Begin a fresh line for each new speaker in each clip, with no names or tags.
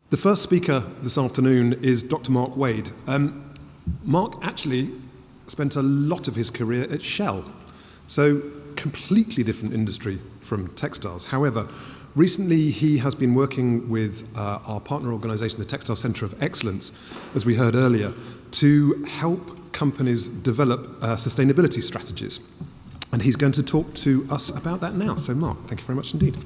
The first speaker this afternoon is Dr. Mark Wade. Mark actually spent a lot of his career at Shell, so completely different industry from textiles. However, recently he has been working with our partner organisation, the Textile Centre of Excellence, as we heard earlier, to help companies develop sustainability strategies. And he's going to talk to us about that now. So Mark, thank you very much indeed.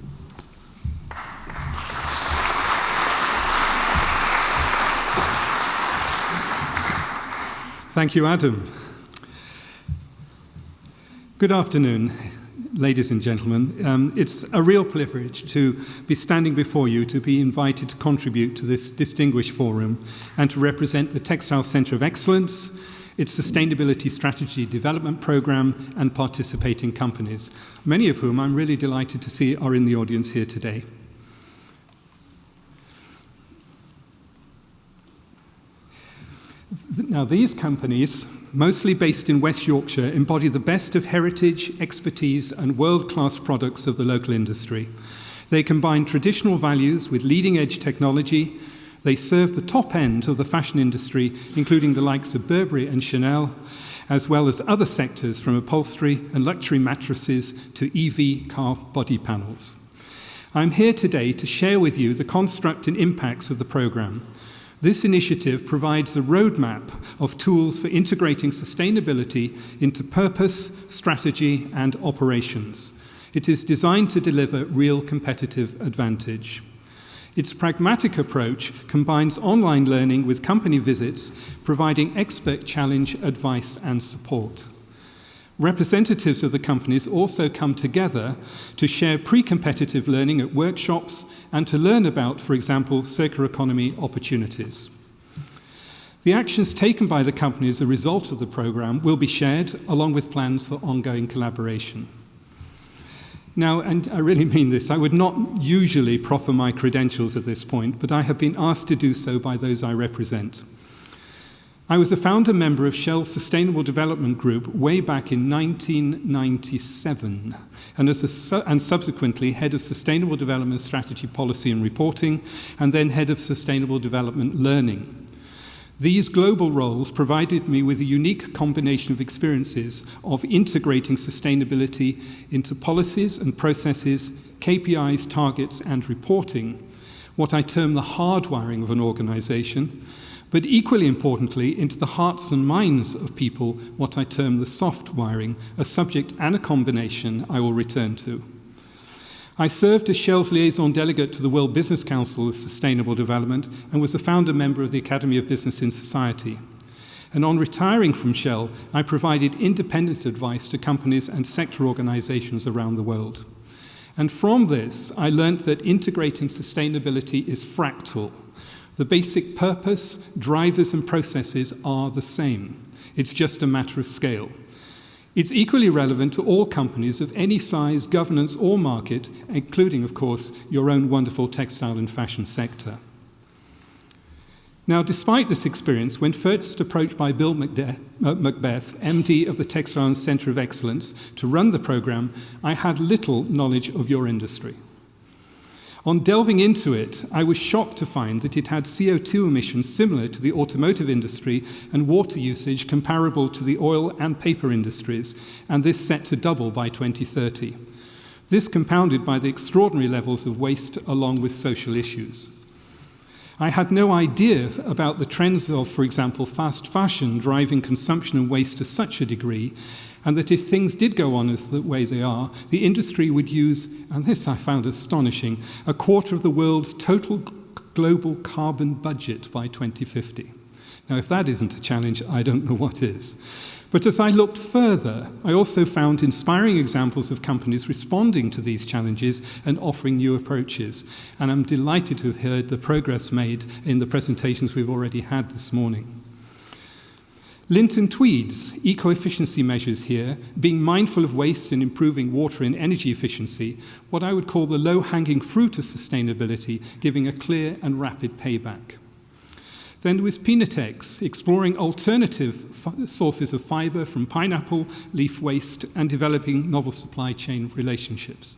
Thank you, Adam. Good afternoon, ladies and gentlemen. It's a real privilege to be standing before you, to be invited to contribute to this distinguished forum and to represent the Textile Centre of Excellence, its Sustainability Strategy Development Programme and participating companies, many of whom I'm really delighted to see are in the audience here today. Now, these companies, mostly based in West Yorkshire, embody the best of heritage, expertise, and world-class products of the local industry. They combine traditional values with leading-edge technology. They serve the top end of the fashion industry, including the likes of Burberry and Chanel, as well as other sectors from upholstery and luxury mattresses to EV car body panels. I'm here today to share with you the construct and impacts of the programme. This initiative provides a roadmap of tools for integrating sustainability into purpose, strategy, and operations. It is designed to deliver real competitive advantage. Its pragmatic approach combines online learning with company visits, providing expert challenge, advice, and support. Representatives of the companies also come together to share pre-competitive learning at workshops and to learn about, for example, circular economy opportunities. The actions taken by the company as a result of the programme will be shared along with plans for ongoing collaboration. Now, and I really mean this, I would not usually proffer my credentials at this point, but I have been asked to do so by those I represent. I was a founder member of Shell's Sustainable Development Group way back in 1997, and subsequently head of Sustainable Development Strategy Policy and Reporting, and then head of Sustainable Development Learning. These global roles provided me with a unique combination of experiences of integrating sustainability into policies and processes, KPIs, targets, and reporting, what I term the hardwiring of an organization, but equally importantly, into the hearts and minds of people, what I term the soft wiring, a subject and a combination I will return to. I served as Shell's liaison delegate to the World Business Council of Sustainable Development and was a founder member of the Academy of Business in Society. And on retiring from Shell, I provided independent advice to companies and sector organizations around the world. And from this, I learned that integrating sustainability is fractal. The basic purpose, drivers, and processes are the same. It's just a matter of scale. It's equally relevant to all companies of any size, governance, or market, including, of course, your own wonderful textile and fashion sector. Now, despite this experience, when first approached by Bill Macbeth, MD of the Textile Centre of Excellence, to run the programme, I had little knowledge of your industry. On delving into it, I was shocked to find that it had CO2 emissions similar to the automotive industry and water usage comparable to the oil and paper industries, and this set to double by 2030. This compounded by the extraordinary levels of waste along with social issues. I had no idea about the trends of, for example, fast fashion driving consumption and waste to such a degree, and that if things did go on as the way they are, the industry would use, and this I found astonishing, a quarter of the world's total global carbon budget by 2050. Now, if that isn't a challenge, I don't know what is. But as I looked further, I also found inspiring examples of companies responding to these challenges and offering new approaches. And I'm delighted to have heard the progress made in the presentations we've already had this morning. Linton Tweed's eco-efficiency measures here, being mindful of waste and improving water and energy efficiency, what I would call the low-hanging fruit of sustainability, giving a clear and rapid payback. Then there was Pinatex, exploring alternative sources of fibre from pineapple, leaf waste, and developing novel supply chain relationships.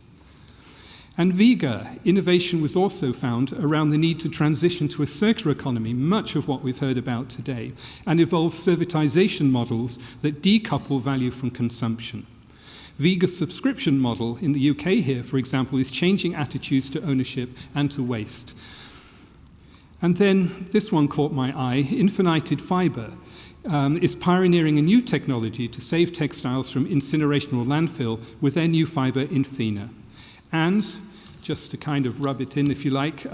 And Vega, innovation was also found around the need to transition to a circular economy, much of what we've heard about today, and evolve servitization models that decouple value from consumption. Vega's subscription model in the UK here, for example, is changing attitudes to ownership and to waste. And then this one caught my eye. Infinited Fibre is pioneering a new technology to save textiles from incineration or landfill with their new fibre, Infina. And, just to kind of rub it in, if you like,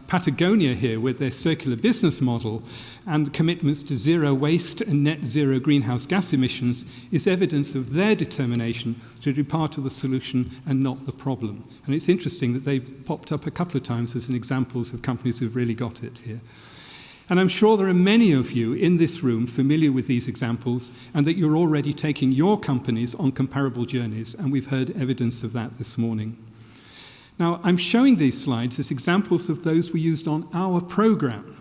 Patagonia here with their circular business model and the commitments to zero waste and net zero greenhouse gas emissions is evidence of their determination to be part of the solution and not the problem. And it's interesting that they've popped up a couple of times as examples of companies who've really got it here. And I'm sure there are many of you in this room familiar with these examples and that you're already taking your companies on comparable journeys, and we've heard evidence of that this morning. Now, I'm showing these slides as examples of those we used on our program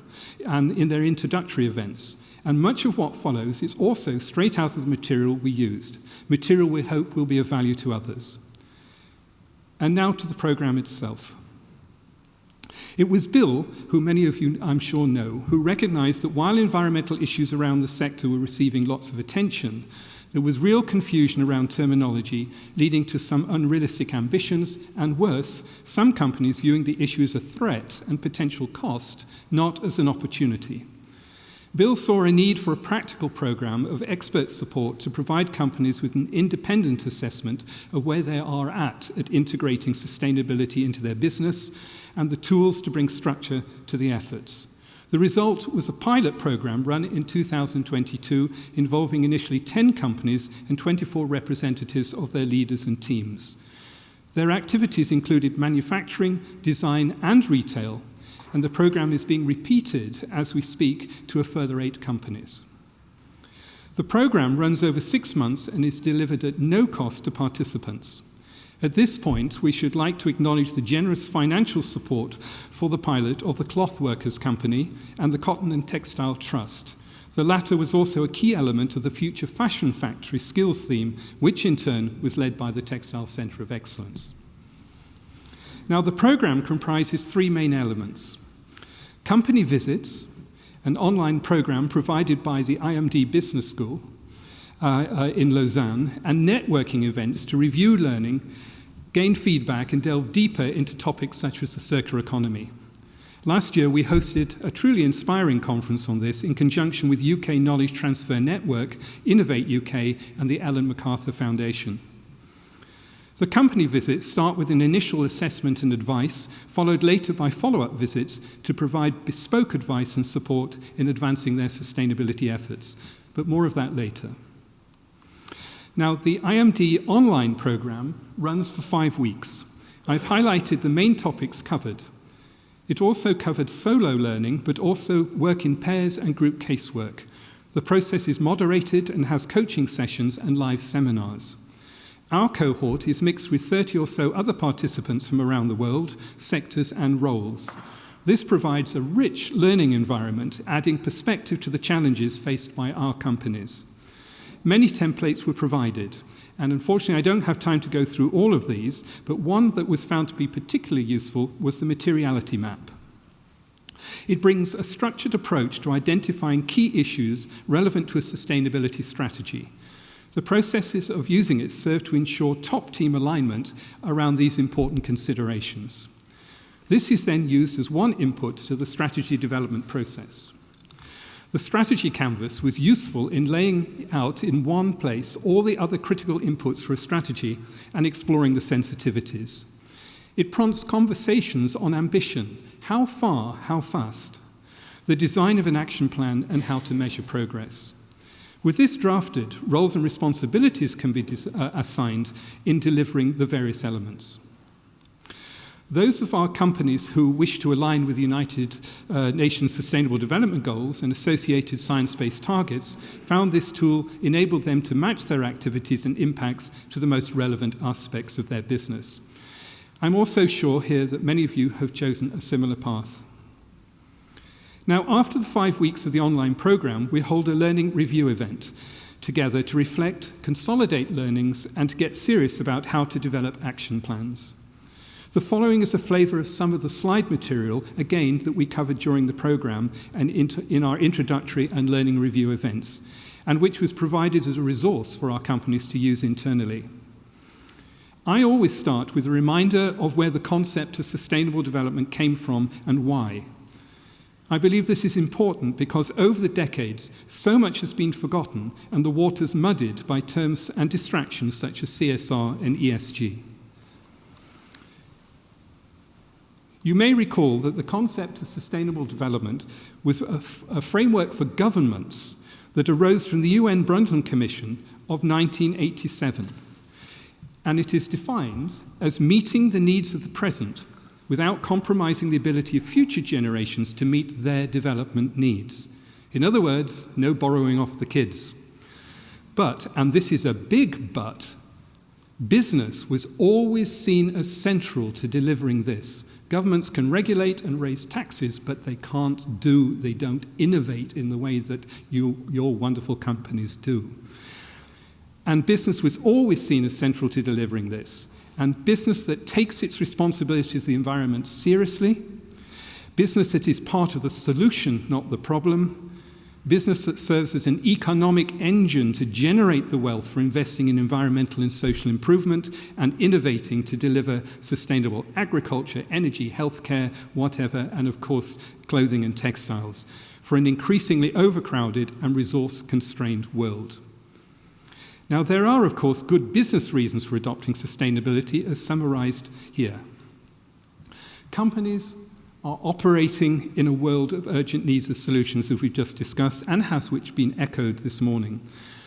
and in their introductory events. And much of what follows is also straight out of the material we used, material we hope will be of value to others. And now to the program itself. It was Bill, who many of you I'm sure know, who recognized that while environmental issues around the sector were receiving lots of attention, there was real confusion around terminology, leading to some unrealistic ambitions, and worse, some companies viewing the issue as a threat and potential cost, not as an opportunity. Bill saw a need for a practical program of expert support to provide companies with an independent assessment of where they are at integrating sustainability into their business and the tools to bring structure to the efforts. The result was a pilot program run in 2022 involving initially 10 companies and 24 representatives of their leaders and teams. Their activities included manufacturing, design, and retail, and the program is being repeated as we speak to a further 8 companies. The program runs over 6 months and is delivered at no cost to participants. At this point, we should like to acknowledge the generous financial support for the pilot of the Cloth Workers Company and the Cotton and Textile Trust. The latter was also a key element of the Future Fashion Factory skills theme, which in turn was led by the Textile Centre of Excellence. Now, the program comprises 3 main elements: company visits, an online program provided by the IMD Business School in Lausanne, and networking events to review learning, gain feedback, and delve deeper into topics such as the circular economy. Last year, we hosted a truly inspiring conference on this in conjunction with UK Knowledge Transfer Network, Innovate UK, and the Ellen MacArthur Foundation. The company visits start with an initial assessment and advice, followed later by follow-up visits to provide bespoke advice and support in advancing their sustainability efforts. But more of that later. Now, the IMD online program runs for 5 weeks. I've highlighted the main topics covered. It also covered solo learning, but also work in pairs and group casework. The process is moderated and has coaching sessions and live seminars. Our cohort is mixed with 30 or so other participants from around the world, sectors and roles. This provides a rich learning environment, adding perspective to the challenges faced by our companies. Many templates were provided, and unfortunately I don't have time to go through all of these, but one that was found to be particularly useful was the materiality map. It brings a structured approach to identifying key issues relevant to a sustainability strategy. The processes of using it serve to ensure top team alignment around these important considerations. This is then used as one input to the strategy development process. The strategy canvas was useful in laying out in one place all the other critical inputs for a strategy and exploring the sensitivities. It prompts conversations on ambition, how far, how fast, the design of an action plan, and how to measure progress. With this drafted, roles and responsibilities can be assigned in delivering the various elements. Those of our companies who wish to align with the United Nations Sustainable Development Goals and associated science-based targets found this tool enabled them to match their activities and impacts to the most relevant aspects of their business. I'm also sure here that many of you have chosen a similar path. Now, after the 5 weeks of the online program, we hold a learning review event together to reflect, consolidate learnings, and to get serious about how to develop action plans. The following is a flavour of some of the slide material, again, that we covered during the programme and in our introductory and learning review events, and which was provided as a resource for our companies to use internally. I always start with a reminder of where the concept of sustainable development came from and why. I believe this is important because over the decades, so much has been forgotten and the waters muddied by terms and distractions such as CSR and ESG. You may recall that the concept of sustainable development was a framework for governments that arose from the UN Brundtland Commission of 1987. And it is defined as meeting the needs of the present without compromising the ability of future generations to meet their development needs. In other words, no borrowing off the kids. But, and this is a big but, business was always seen as central to delivering this. Governments can regulate and raise taxes, but they don't innovate in the way that your wonderful companies do. And business was always seen as central to delivering this. And business that takes its responsibility to the environment seriously, business that is part of the solution, not the problem, business that serves as an economic engine to generate the wealth for investing in environmental and social improvement and innovating to deliver sustainable agriculture, energy, healthcare, whatever, and of course, clothing and textiles for an increasingly overcrowded and resource-constrained world. Now, there are, of course, good business reasons for adopting sustainability, as summarized here. Companies are operating in a world of urgent needs of solutions, as we've just discussed, and has which been echoed this morning.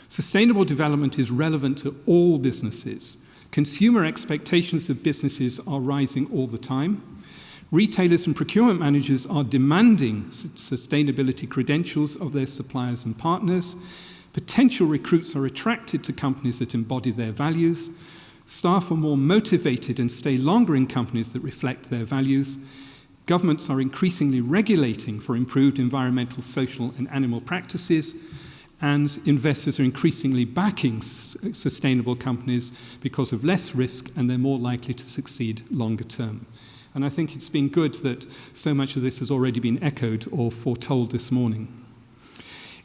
Sustainable development is relevant to all businesses. Consumer expectations of businesses are rising all the time. Retailers and procurement managers are demanding sustainability credentials of their suppliers and partners. Potential recruits are attracted to companies that embody their values. Staff are more motivated and stay longer in companies that reflect their values. Governments are increasingly regulating for improved environmental, social, and animal practices. And investors are increasingly backing sustainable companies because of less risk, and they're more likely to succeed longer term. And I think it's been good that so much of this has already been echoed or foretold this morning.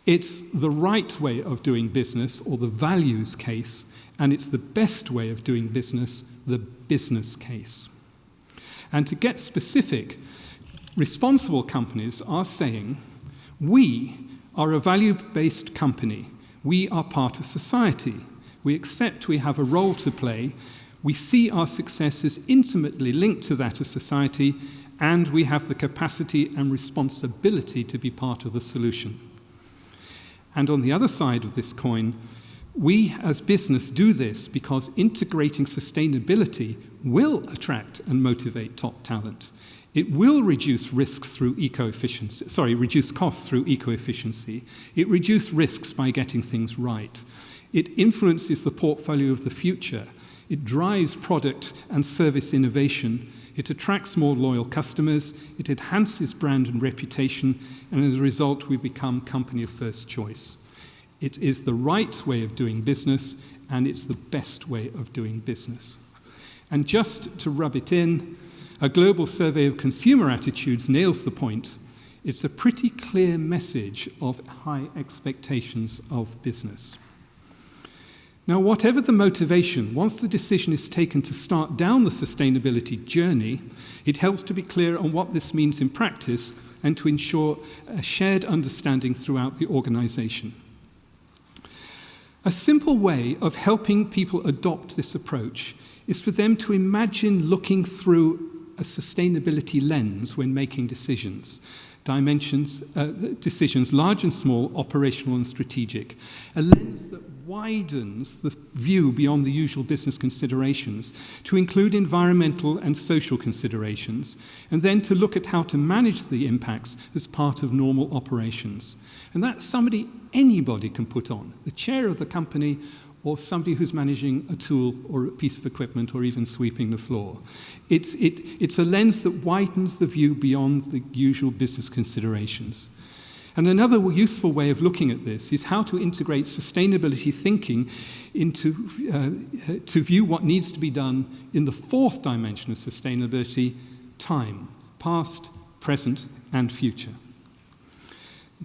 It's the right way of doing business, or the values case, and it's the best way of doing business, the business case. And to get specific, responsible companies are saying, we are a value-based company. We are part of society. We accept we have a role to play. We see our success as intimately linked to that of society, and we have the capacity and responsibility to be part of the solution. And on the other side of this coin, we as business do this because integrating sustainability will attract and motivate top talent. It will reduce risks through reduce costs through eco-efficiency. It reduces risks by getting things right. It influences the portfolio of the future. It drives product and service innovation. It attracts more loyal customers. It enhances brand and reputation. And as a result, we become company of first choice. It is the right way of doing business, and it's the best way of doing business. And just to rub it in, a global survey of consumer attitudes nails the point. It's a pretty clear message of high expectations of business. Now, whatever the motivation, once the decision is taken to start down the sustainability journey, it helps to be clear on what this means in practice and to ensure a shared understanding throughout the organization. A simple way of helping people adopt this approach is for them to imagine looking through a sustainability lens when making decisions. Decisions large and small, operational and strategic. A lens that widens the view beyond the usual business considerations to include environmental and social considerations, and then to look at how to manage the impacts as part of normal operations. And that's anybody can put on, the chair of the company or somebody who's managing a tool or a piece of equipment or even sweeping the floor. It's a lens that widens the view beyond the usual business considerations. And another useful way of looking at this is how to integrate sustainability thinking into to view what needs to be done in the fourth dimension of sustainability, time, past, present, and future.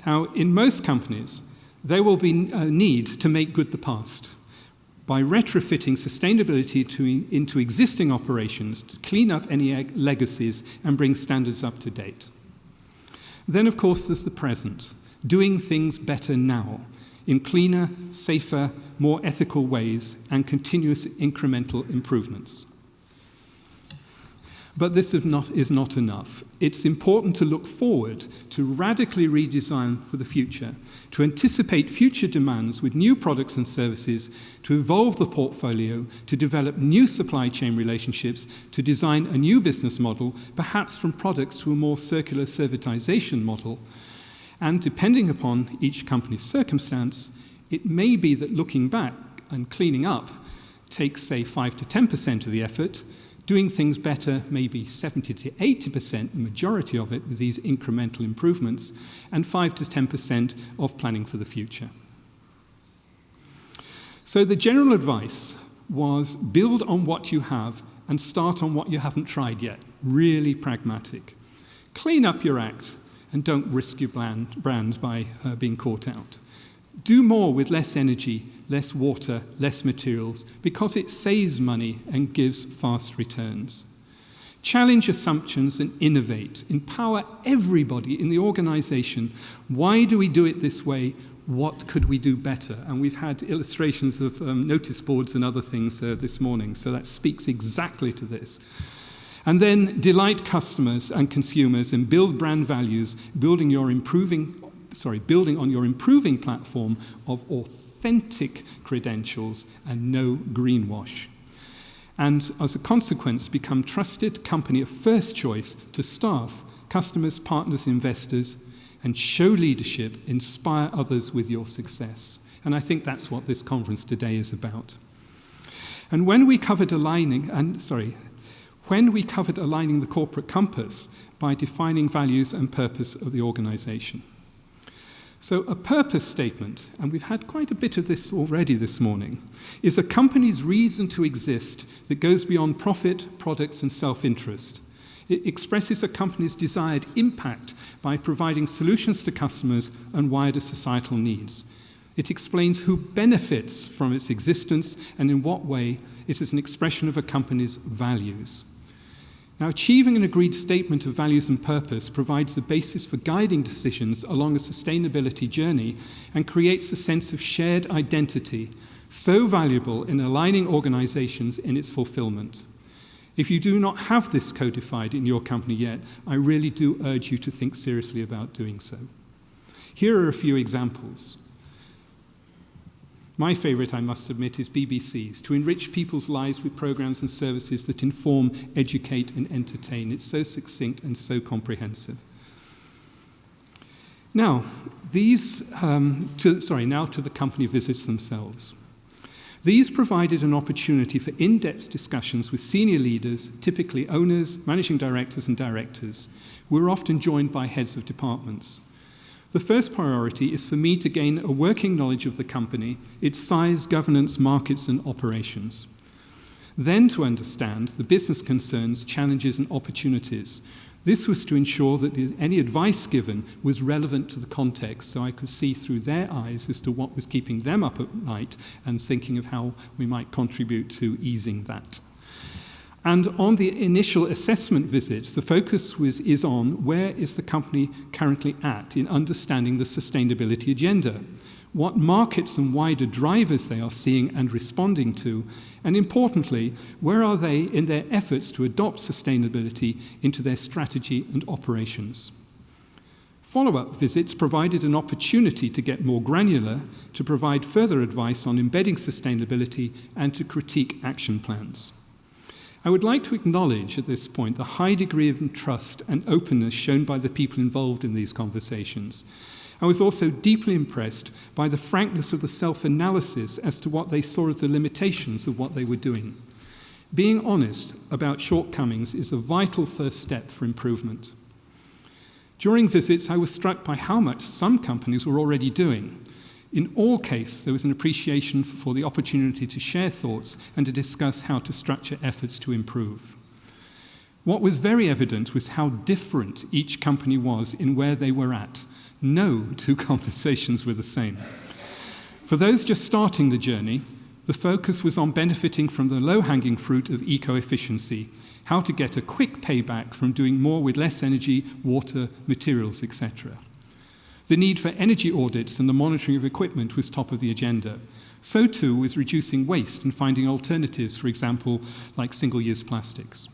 Now, in most companies, there will be a need to make good the past by retrofitting sustainability into existing operations to clean up any legacies and bring standards up to date. Then, of course, there's the present, doing things better now, in cleaner, safer, more ethical ways, and continuous incremental improvements. But this is not enough. It's important to look forward, to radically redesign for the future, to anticipate future demands with new products and services, to evolve the portfolio, to develop new supply chain relationships, to design a new business model, perhaps from products to a more circular servitization model. And depending upon each company's circumstance, it may be that looking back and cleaning up takes, say, 5 to 10% of the effort. Doing things better, maybe 70 to 80%, the majority of it, with these incremental improvements, and 5 to 10% of planning for the future. So the general advice was build on what you have and start on what you haven't tried yet. Really pragmatic. Clean up your act and don't risk your brand by being caught out. Do more with less energy, less water, less materials, because it saves money and gives fast returns. Challenge assumptions and innovate. Empower everybody in the organization. Why do we do it this way? What could we do better? And we've had illustrations of notice boards and other things this morning, so that speaks exactly to this. And then delight customers and consumers and build brand values, building on your improving platform of authentic credentials and no greenwash. And as a consequence, become trusted company of first choice to staff, customers, partners, investors, and show leadership, inspire others with your success. And I think that's what this conference today is about. And when we covered aligning the corporate compass by defining values and purpose of the organization. So a purpose statement, and we've had quite a bit of this already this morning, is a company's reason to exist that goes beyond profit, products, and self-interest. It expresses a company's desired impact by providing solutions to customers and wider societal needs. It explains who benefits from its existence and in what way it is an expression of a company's values. Now, achieving an agreed statement of values and purpose provides the basis for guiding decisions along a sustainability journey and creates a sense of shared identity, so valuable in aligning organizations in its fulfillment. If you do not have this codified in your company yet, I really do urge you to think seriously about doing so. Here are a few examples. My favorite, I must admit, is BBC's, to enrich people's lives with programs and services that inform, educate, and entertain. It's so succinct and so comprehensive. Now, now to the company visits themselves. These provided an opportunity for in-depth discussions with senior leaders, typically owners, managing directors, and directors, who were often joined by heads of departments. The first priority is for me to gain a working knowledge of the company, its size, governance, markets, and operations. Then to understand the business concerns, challenges, and opportunities. This was to ensure that any advice given was relevant to the context, so I could see through their eyes as to what was keeping them up at night and thinking of how we might contribute to easing that. And on the initial assessment visits, the focus is on where is the company currently at in understanding the sustainability agenda, what markets and wider drivers they are seeing and responding to, and importantly, where are they in their efforts to adopt sustainability into their strategy and operations. Follow-up visits provided an opportunity to get more granular, to provide further advice on embedding sustainability, and to critique action plans. I would like to acknowledge at this point the high degree of trust and openness shown by the people involved in these conversations. I was also deeply impressed by the frankness of the self-analysis as to what they saw as the limitations of what they were doing. Being honest about shortcomings is a vital first step for improvement. During visits, I was struck by how much some companies were already doing. In all cases, there was an appreciation for the opportunity to share thoughts and to discuss how to structure efforts to improve. What was very evident was how different each company was in where they were at. No two conversations were the same. For those just starting the journey, the focus was on benefiting from the low-hanging fruit of eco-efficiency, how to get a quick payback from doing more with less energy, water, materials, etc. The need for energy audits and the monitoring of equipment was top of the agenda. So too was reducing waste and finding alternatives, for example, like single-use plastics.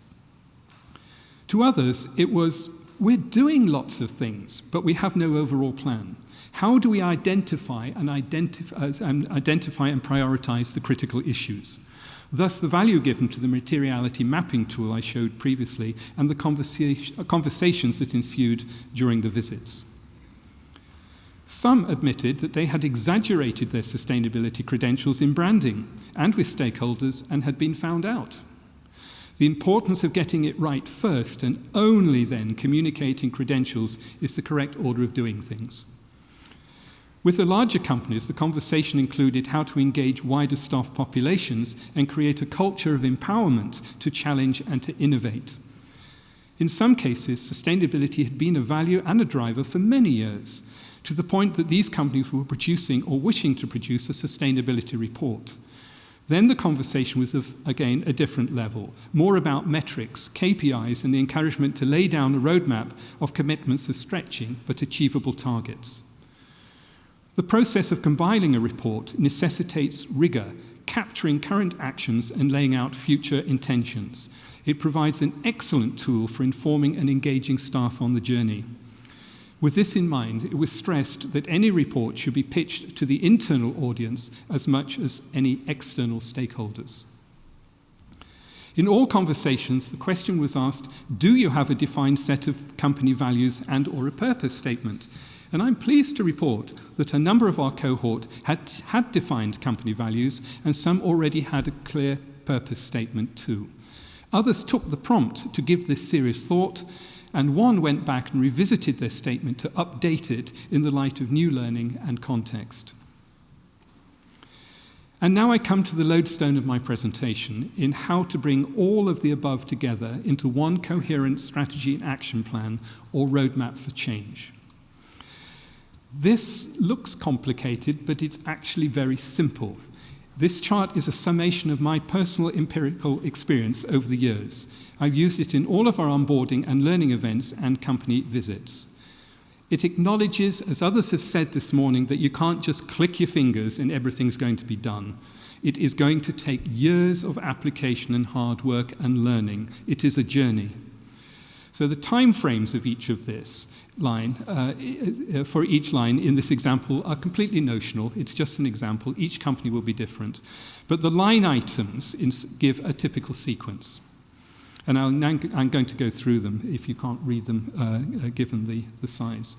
To others, it was, we're doing lots of things, but we have no overall plan. How do we identify and prioritize the critical issues? Thus, the value given to the materiality mapping tool I showed previously and the conversations that ensued during the visits. Some admitted that they had exaggerated their sustainability credentials in branding and with stakeholders and had been found out. The importance of getting it right first and only then communicating credentials is the correct order of doing things. With the larger companies, the conversation included how to engage wider staff populations and create a culture of empowerment to challenge and to innovate. In some cases, sustainability had been a value and a driver for many years, to the point that these companies were producing or wishing to produce a sustainability report. Then the conversation was of, again, a different level, more about metrics, KPIs, and the encouragement to lay down a roadmap of commitments of stretching but achievable targets. The process of compiling a report necessitates rigor, capturing current actions and laying out future intentions. It provides an excellent tool for informing and engaging staff on the journey. With this in mind, it was stressed that any report should be pitched to the internal audience as much as any external stakeholders. In all conversations, the question was asked, do you have a defined set of company values and or a purpose statement? And I'm pleased to report that a number of our cohort had defined company values and some already had a clear purpose statement too. Others took the prompt to give this serious thought, and one went back and revisited their statement to update it in the light of new learning and context. And now I come to the lodestone of my presentation in how to bring all of the above together into one coherent strategy and action plan or roadmap for change. This looks complicated, but it's actually very simple. This chart is a summation of my personal empirical experience over the years. I've used it in all of our onboarding and learning events and company visits. It acknowledges, as others have said this morning, that you can't just click your fingers and everything's going to be done. It is going to take years of application and hard work and learning. It is a journey. So the time frames of each of this line, for each line in this example are completely notional. It's just an example. Each company will be different. But the line items give a typical sequence. And I'm going to go through them if you can't read them, given the size.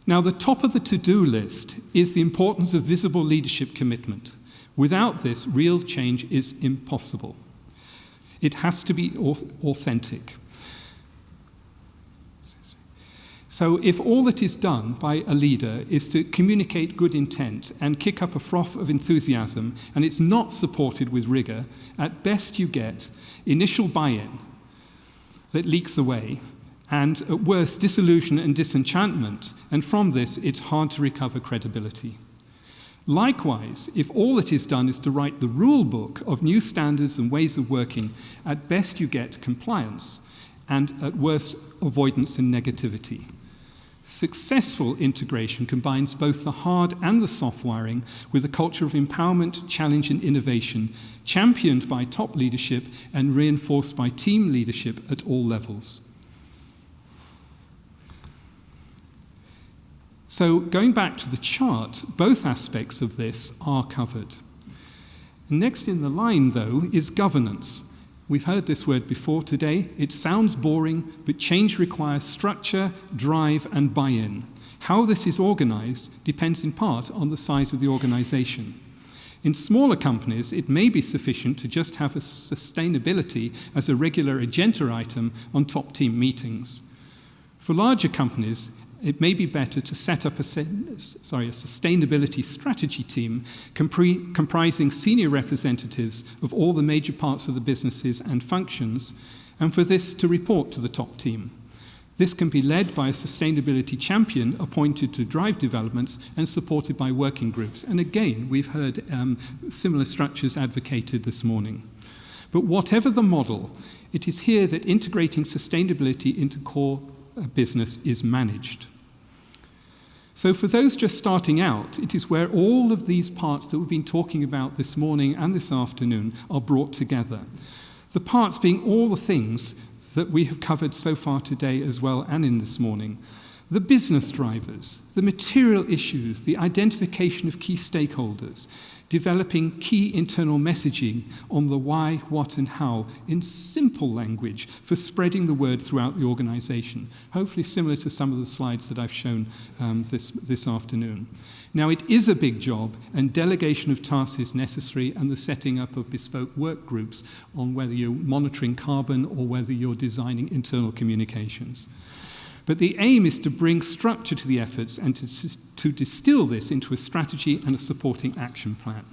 Now, the top of the to-do list is the importance of visible leadership commitment. Without this, real change is impossible. It has to be authentic. So if all that is done by a leader is to communicate good intent and kick up a froth of enthusiasm, and it's not supported with rigor, at best you get initial buy-in that leaks away, and at worst disillusion and disenchantment, and from this it's hard to recover credibility. Likewise, if all that is done is to write the rule book of new standards and ways of working, at best you get compliance, and at worst avoidance and negativity. Successful integration combines both the hard and the soft wiring with a culture of empowerment, challenge, and innovation, championed by top leadership and reinforced by team leadership at all levels. So, going back to the chart, both aspects of this are covered. Next in the line, though, is governance. We've heard this word before today. It sounds boring, but change requires structure, drive, and buy-in. How this is organized depends in part on the size of the organization. In smaller companies, it may be sufficient to just have a sustainability as a regular agenda item on top team meetings. For larger companies, it may be better to set up a sustainability strategy team comprising senior representatives of all the major parts of the businesses and functions, and for this to report to the top team. This can be led by a sustainability champion appointed to drive developments and supported by working groups. And again, we've heard similar structures advocated this morning. But whatever the model, it is here that integrating sustainability into core business is managed. So for those just starting out, it is where all of these parts that we've been talking about this morning and this afternoon are brought together. The parts being all the things that we have covered so far today as well and in this morning. The business drivers, the material issues, the identification of key stakeholders, developing key internal messaging on the why, what and how in simple language for spreading the word throughout the organisation, hopefully similar to some of the slides that I've shown this afternoon. Now, it is a big job, and delegation of tasks is necessary, and the setting up of bespoke work groups on whether you're monitoring carbon or whether you're designing internal communications. But the aim is to bring structure to the efforts and to distill this into a strategy and a supporting action plan.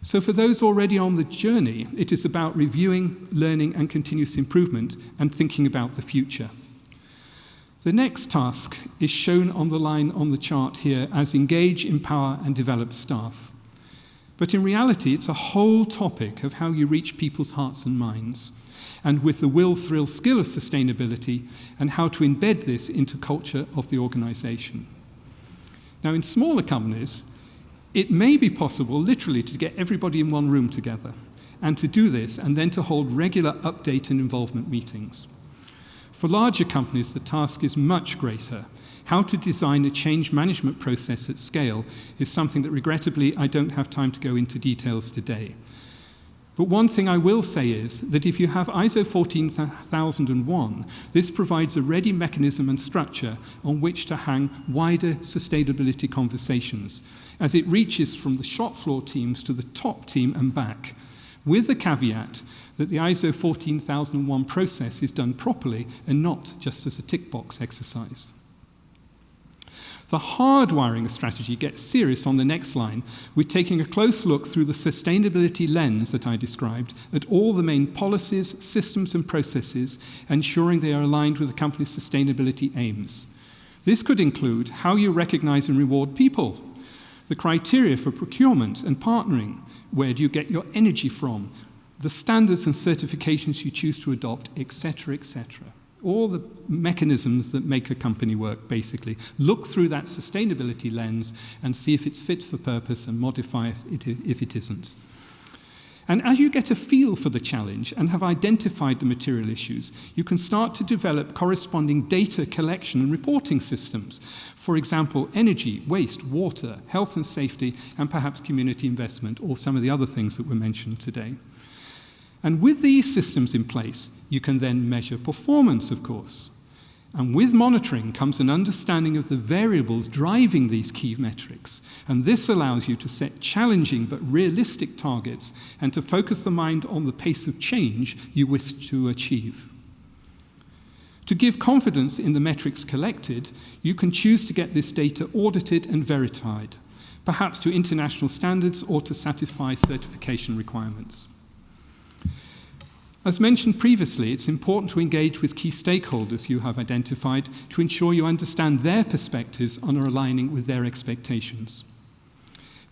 So for those already on the journey, it is about reviewing, learning, and continuous improvement and thinking about the future. The next task is shown on the line on the chart here as engage, empower, and develop staff. But in reality, it's a whole topic of how you reach people's hearts and minds, and with the will, thrill, skill of sustainability, and how to embed this into culture of the organisation. Now, in smaller companies, it may be possible literally to get everybody in one room together, and to do this, and then to hold regular update and involvement meetings. For larger companies, the task is much greater. How to design a change management process at scale is something that, regrettably, I don't have time to go into details today. But one thing I will say is that if you have ISO 14001, this provides a ready mechanism and structure on which to hang wider sustainability conversations, as it reaches from the shop floor teams to the top team and back, with the caveat that the ISO 14001 process is done properly and not just as a tick box exercise. The hardwiring strategy gets serious on the next line with taking a close look through the sustainability lens that I described at all the main policies, systems and processes, ensuring they are aligned with the company's sustainability aims. This could include how you recognize and reward people, the criteria for procurement and partnering, where do you get your energy from, the standards and certifications you choose to adopt, etc., etc. All the mechanisms that make a company work, basically. Look through that sustainability lens and see if it's fit for purpose and modify it if it isn't. And as you get a feel for the challenge and have identified the material issues, you can start to develop corresponding data collection and reporting systems. For example, energy, waste, water, health and safety, and perhaps community investment, or some of the other things that were mentioned today. And with these systems in place, you can then measure performance, of course. And with monitoring comes an understanding of the variables driving these key metrics. And this allows you to set challenging but realistic targets and to focus the mind on the pace of change you wish to achieve. To give confidence in the metrics collected, you can choose to get this data audited and verified, perhaps to international standards or to satisfy certification requirements. As mentioned previously, it's important to engage with key stakeholders you have identified to ensure you understand their perspectives and are aligning with their expectations.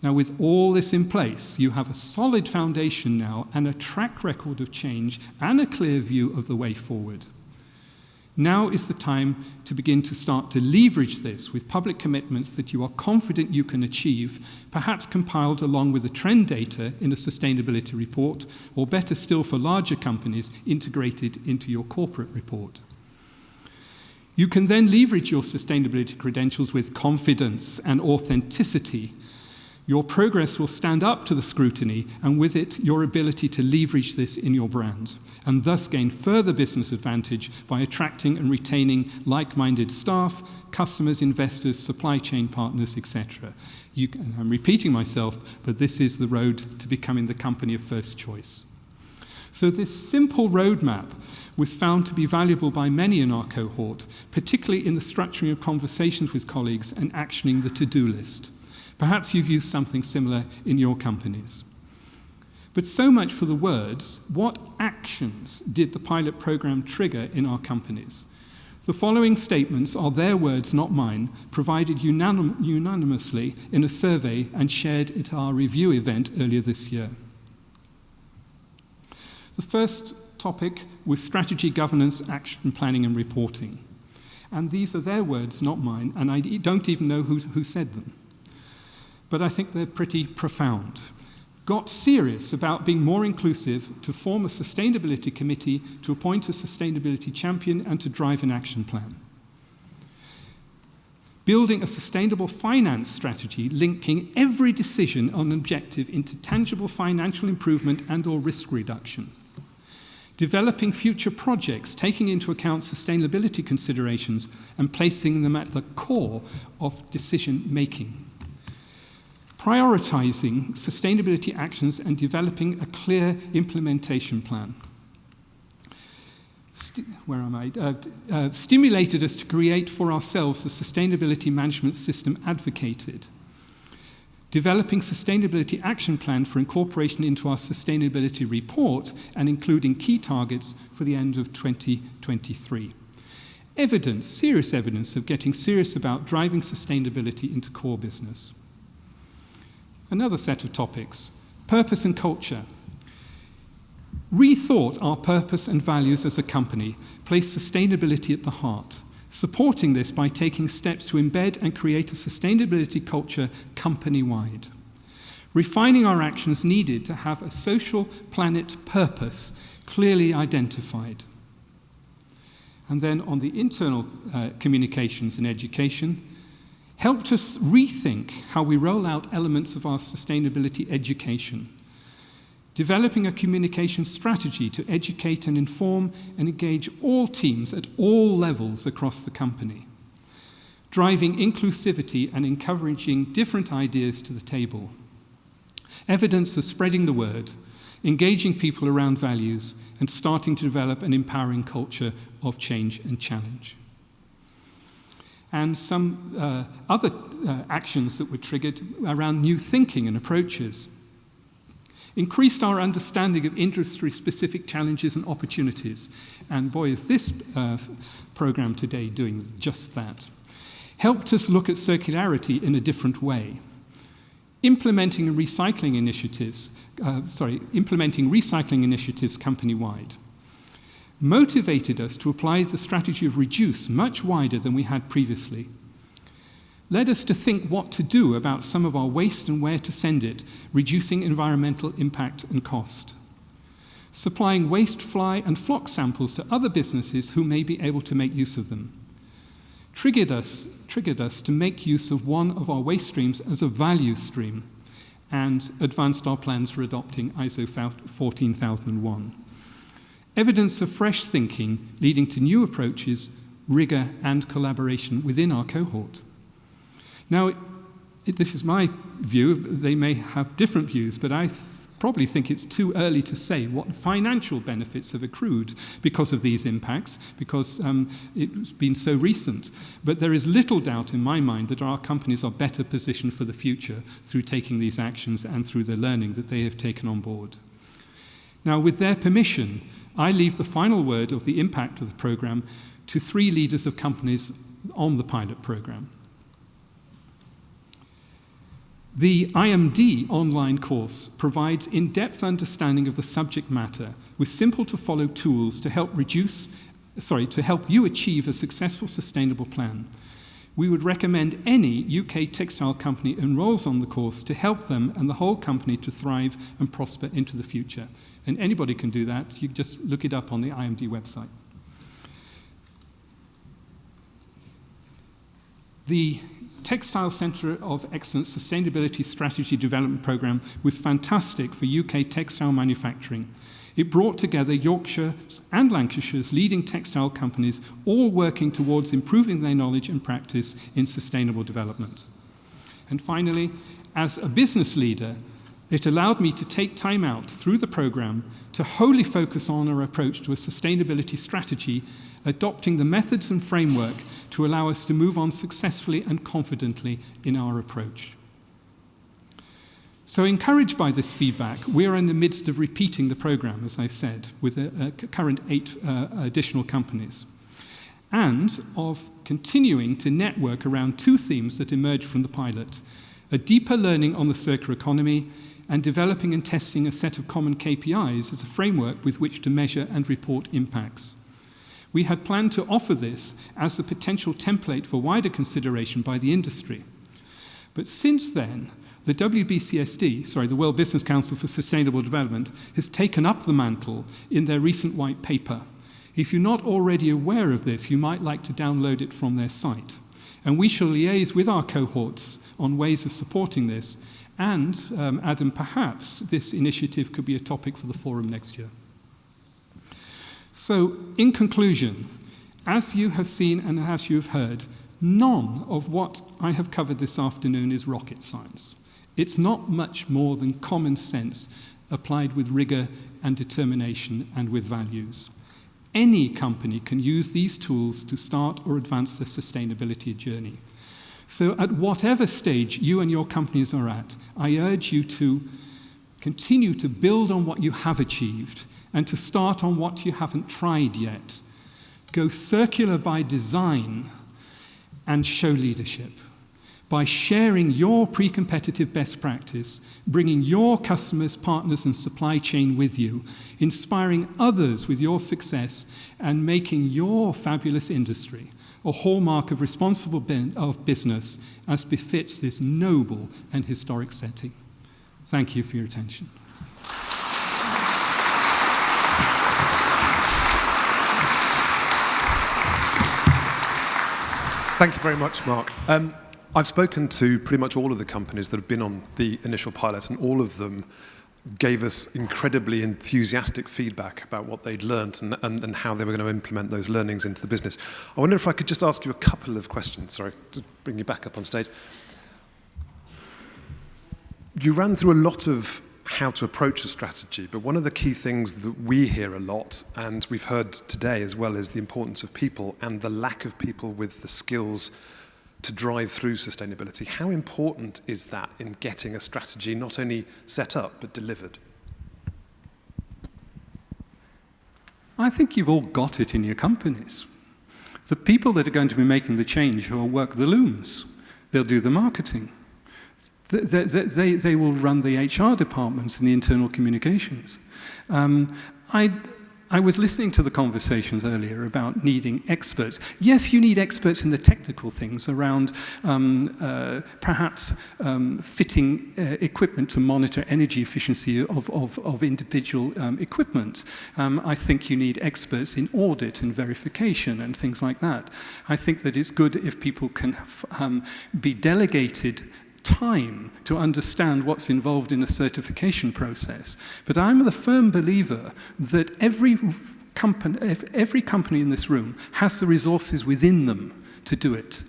Now, with all this in place, you have a solid foundation now and a track record of change and a clear view of the way forward. Now is the time to begin to start to leverage this with public commitments that you are confident you can achieve, perhaps compiled along with the trend data in a sustainability report, or better still for larger companies, integrated into your corporate report. You can then leverage your sustainability credentials with confidence and authenticity. Your progress will stand up to the scrutiny, and with it, your ability to leverage this in your brand, and thus gain further business advantage by attracting and retaining like-minded staff, customers, investors, supply chain partners, etc. I'm repeating myself, but this is the road to becoming the company of first choice. So this simple roadmap was found to be valuable by many in our cohort, particularly in the structuring of conversations with colleagues and actioning the to-do list. Perhaps you've used something similar in your companies. But so much for the words. What actions did the pilot program trigger in our companies? The following statements are their words, not mine, provided unanimously in a survey and shared at our review event earlier this year. The first topic was strategy, governance, action planning and reporting. And these are their words, not mine, and I don't even know who said them. But I think they're pretty profound. Got serious about being more inclusive, to form a sustainability committee, to appoint a sustainability champion, and to drive an action plan. Building a sustainable finance strategy, linking every decision on an objective into tangible financial improvement and/or risk reduction. Developing future projects, taking into account sustainability considerations and placing them at the core of decision making. Prioritizing sustainability actions and developing a clear implementation plan. Stimulated us to create for ourselves the sustainability management system advocated. Developing sustainability action plan for incorporation into our sustainability report and including key targets for the end of 2023. Evidence, serious evidence of getting serious about driving sustainability into core business. Another set of topics, purpose and culture. Rethought our purpose and values as a company, place sustainability at the heart, supporting this by taking steps to embed and create a sustainability culture company-wide. Refining our actions needed to have a social planet purpose clearly identified. And then on the internal communications and education, helped us rethink how we roll out elements of our sustainability education. Developing a communication strategy to educate and inform and engage all teams at all levels across the company. Driving inclusivity and encouraging different ideas to the table. Evidence of spreading the word, engaging people around values, and starting to develop an empowering culture of change and challenge. And some other actions that were triggered around new thinking and approaches. Increased our understanding of industry-specific challenges and opportunities. And boy, is this program today doing just that. Helped us look at circularity in a different way. Implementing recycling initiatives company-wide. Motivated us to apply the strategy of reduce much wider than we had previously. Led us to think what to do about some of our waste and where to send it, reducing environmental impact and cost. Supplying waste fly and flock samples to other businesses who may be able to make use of them. Triggered us to make use of one of our waste streams as a value stream, and advanced our plans for adopting ISO 14001. Evidence of fresh thinking leading to new approaches, rigor, and collaboration within our cohort. Now, this is my view. They may have different views, but I probably think it's too early to say what financial benefits have accrued because of these impacts, because it's been so recent. But there is little doubt in my mind that our companies are better positioned for the future through taking these actions and through the learning that they have taken on board. Now, with their permission, I leave the final word of the impact of the program to 3 leaders of companies on the pilot program. The IMD online course provides in-depth understanding of the subject matter with simple-to-follow tools to help you achieve a successful sustainable plan. We would recommend any UK textile company enrolls on the course to help them and the whole company to thrive and prosper into the future. And anybody can do that. You just look it up on the IMD website. The Textile Centre of Excellence Sustainability Strategy Development Programme was fantastic for UK textile manufacturing. It brought together Yorkshire and Lancashire's leading textile companies, all working towards improving their knowledge and practice in sustainable development. And finally, as a business leader, It allowed me to take time out through the program to wholly focus on our approach to a sustainability strategy, adopting the methods and framework to allow us to move on successfully and confidently in our approach. So encouraged by this feedback, we are in the midst of repeating the program, as I said, with a current 8 additional companies, and of continuing to network around 2 themes that emerged from the pilot: a deeper learning on the circular economy and developing and testing a set of common KPIs as a framework with which to measure and report impacts. We had planned to offer this as a potential template for wider consideration by the industry. But since then, the WBCSD, the World Business Council for Sustainable Development, has taken up the mantle in their recent white paper. If you're not already aware of this, you might like to download it from their site. And we shall liaise with our cohorts on ways of supporting this. And, Adam, perhaps this initiative could be a topic for the forum next year. So, in conclusion, as you have seen and as you have heard, none of what I have covered this afternoon is rocket science. It's not much more than common sense applied with rigor and determination and with values. Any company can use these tools to start or advance their sustainability journey. So at whatever stage you and your companies are at, I urge you to continue to build on what you have achieved and to start on what you haven't tried yet. Go circular by design and show leadership. By sharing your pre-competitive best practice, bringing your customers, partners, and supply chain with you, inspiring others with your success, and making your fabulous industry a hallmark of responsible business as befits this noble and historic setting. Thank you for your attention.
Thank you very much, Mark. I've spoken to pretty much all of the companies that have been on the initial pilot, and all of them gave us incredibly enthusiastic feedback about what they'd learned and how they were going to implement those learnings into the business. I wonder if I could just ask you a couple of questions. Sorry, to bring you back up on stage. You ran through a lot of how to approach a strategy, but one of the key things that we hear a lot, and we've heard today as well, is the importance of people and the lack of people with the skills to drive through sustainability. How important is that in getting a strategy not only set up, but delivered?
I think you've all got it in your companies. The people that are going to be making the change will work the looms. They'll do the marketing. They will run the HR departments and the internal communications. I was listening to the conversations earlier about needing experts. Yes, you need experts in the technical things around perhaps fitting equipment to monitor energy efficiency of individual equipment. I think you need experts in audit and verification and things like that. I think that it's good if people can be delegated time to understand what's involved in a certification process. But I'm the firm believer that every company in this room has the resources within them to do it.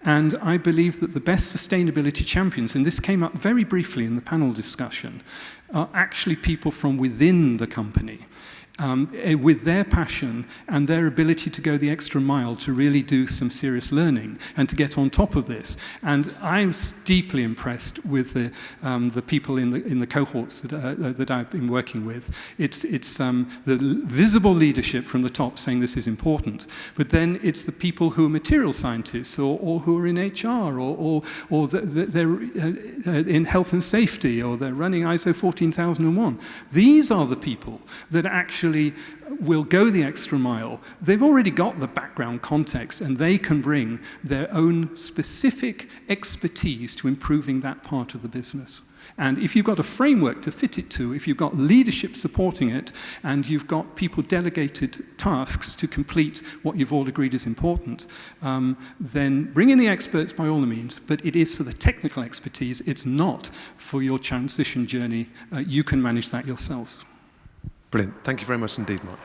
And I believe that the best sustainability champions, and this came up very briefly in the panel discussion, are actually people from within the company. With their passion and their ability to go the extra mile to really do some serious learning and to get on top of this. And I'm deeply impressed with the people in the cohorts that I've been working with. It's the visible leadership from the top saying this is important, but then it's the people who are material scientists or who are in HR or they're in health and safety or they're running ISO 14001. These are the people that actually will go the extra mile. They've already got the background context and they can bring their own specific expertise to improving that part of the business. And if you've got a framework to fit it to, if you've got leadership supporting it, and you've got people delegated tasks to complete what you've all agreed is important, then bring in the experts by all means, but it is for the technical expertise. It's not for your transition journey. You can manage that yourselves.
Brilliant. Thank you very much indeed, Mark.